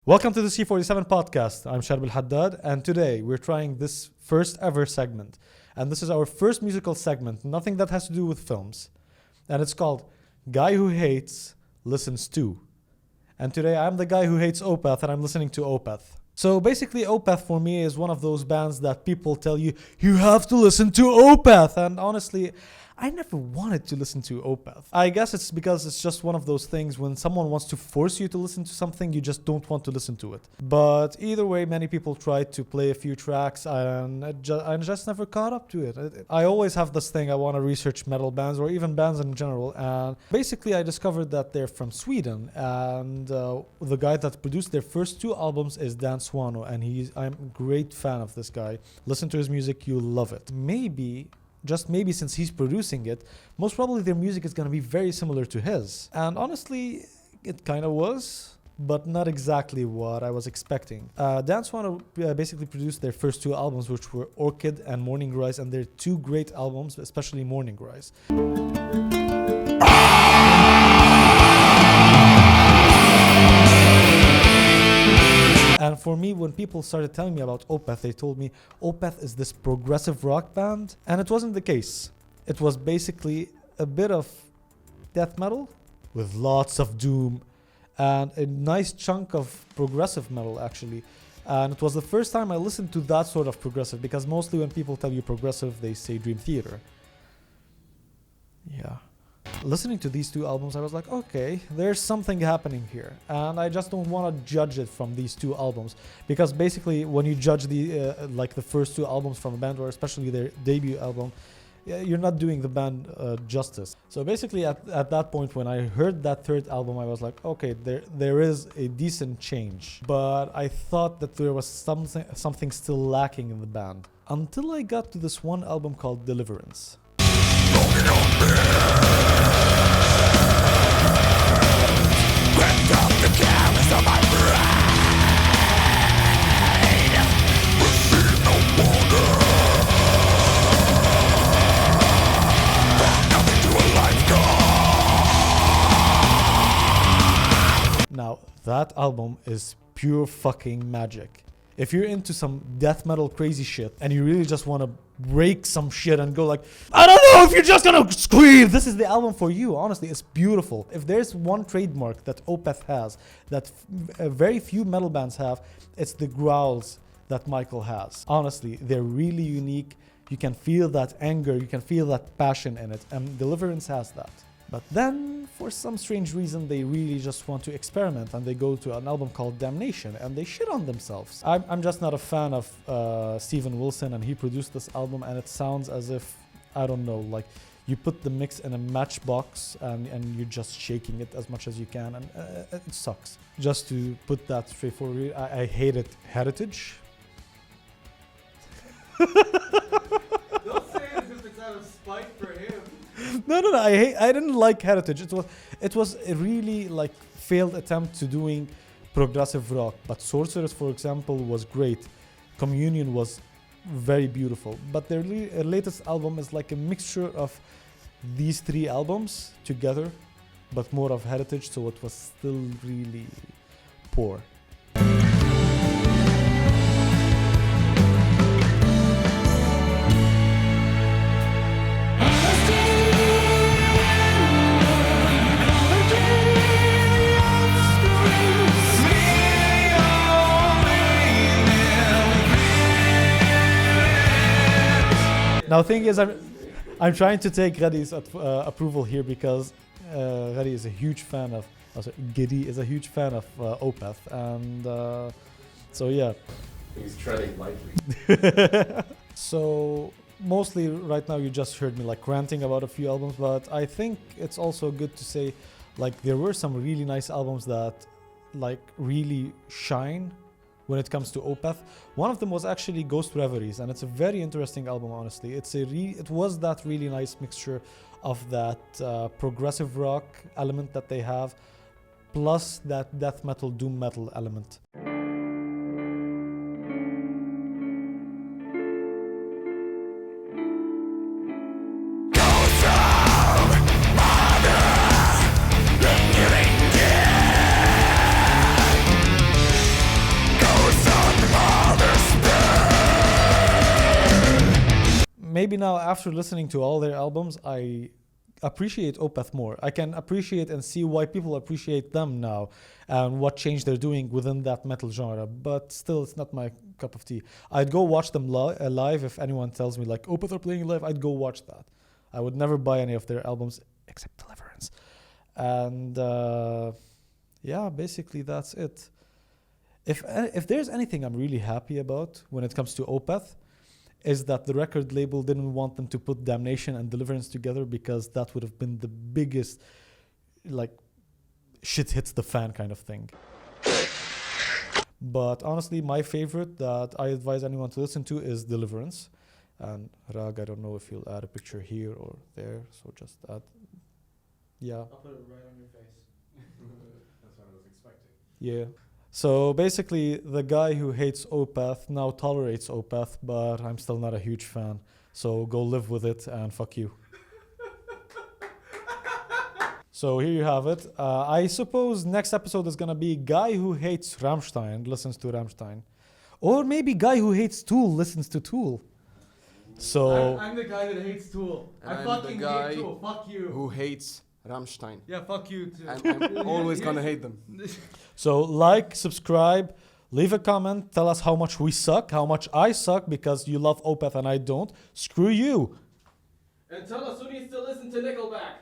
Welcome to the C47 podcast. I'm Charbel Haddad, and today we're trying this first ever segment. And this is our first musical segment, nothing that has to do with films. And it's called Guy Who Hates Listens To. And today I'm the guy who hates Opeth, and I'm listening to Opeth. So basically, Opeth for me is one of those bands that people tell you have to listen to Opeth. And honestly, I never wanted to listen to Opeth. I guess it's because it's just one of those things when someone wants to force you to listen to something, you just don't want to listen to it. But either way, many people tried to play a few tracks and I just never caught up to it. I always have this thing, I want to research metal bands or even bands in general. And basically, I discovered that they're from Sweden. And the guy that produced their first two albums is Dan Swano. And I'm a great fan of this guy. Listen to his music, you'll love it. Just maybe since he's producing it, most probably their music is going to be very similar to his. And honestly, it kind of was, but not exactly what I was expecting. Dan Swano basically produced their first two albums, which were Orchid and Morning Rise, and they're two great albums, especially Morning Rise. And for me, when people started telling me about Opeth, they told me Opeth is this progressive rock band. And it wasn't the case. It was basically a bit of death metal with lots of doom and a nice chunk of progressive metal, actually. And it was the first time I listened to that sort of progressive, because mostly when people tell you progressive, they say Dream Theater. Yeah. Listening to these two albums, I was like, okay, there's something happening here. And I just don't want to judge it from these two albums. Because basically, when you judge the first two albums from a band, or especially their debut album, you're not doing the band justice. So basically, at that point, when I heard that third album, I was like, okay, there is a decent change. But I thought that there was something still lacking in the band. Until I got to this one album called Deliverance. Now, that album is pure fucking magic. If you're into some death metal crazy shit and you really just want to break some shit and go like, I don't know if you're just gonna scream, this is the album for you. Honestly, it's beautiful. If there's one trademark that Opeth has that very few metal bands have, it's the growls that Michael has. Honestly, they're really unique. You can feel that anger, you can feel that passion in it, and Deliverance has that. But then, for some strange reason, they really just want to experiment and they go to an album called Damnation and they shit on themselves. I'm just not a fan of Steven Wilson, and he produced this album and it sounds as if, I don't know, like you put the mix in a matchbox and you're just shaking it as much as you can, and it sucks. Just to put that straightforward, I hated Heritage. Don't say it as if it's out of spite for him. No. I didn't like Heritage. It was a really like failed attempt to doing progressive rock. But Sorceress, for example, was great. Communion was very beautiful. But their latest album is like a mixture of these three albums together, but more of Heritage. So it was still really poor. Now, the thing is, I'm trying to take Reddy's approval here because Reddy is a huge fan of, Giddy is a huge fan of Opeth, and so yeah. He's treading lightly. So mostly right now you just heard me like ranting about a few albums, but I think it's also good to say like there were some really nice albums that like really shine when it comes to Opeth. One of them was actually Ghost Reveries, and it's a very interesting album, honestly. It was that really nice mixture of that progressive rock element that they have, plus that death metal, doom metal element. maybe now after listening to all their albums, I appreciate Opeth more. I can appreciate and see why people appreciate them now and what change they're doing within that metal genre. But still, it's not my cup of tea. I'd go watch them live if anyone tells me like Opeth are playing live. I'd go watch that. I would never buy any of their albums except Deliverance. And yeah, basically that's it. If there's anything I'm really happy about when it comes to Opeth, is that the record label didn't want them to put Damnation and Deliverance together, because that would have been the biggest, like, shit hits the fan kind of thing. But honestly, my favorite that I advise anyone to listen to is Deliverance. And Rag, I don't know if you'll add a picture here or there, so just add. Yeah. I'll put it right on your face. That's what I was expecting. Yeah. So basically, the guy who hates Opeth now tolerates Opeth, but I'm still not a huge fan. So go live with it and fuck you. So here you have it. I suppose next episode is gonna be guy who hates Rammstein listens to Rammstein, or maybe guy who hates Tool listens to Tool. So I'm the guy that hates Tool. I I'm fucking the guy hate Tool. Fuck you. who hates Rammstein. Yeah, fuck you too. I'm always gonna hate them. So like, subscribe, leave a comment, tell us how much we suck, how much I suck because you love Opeth and I don't. Screw you. And tell us who needs to listen to Nickelback.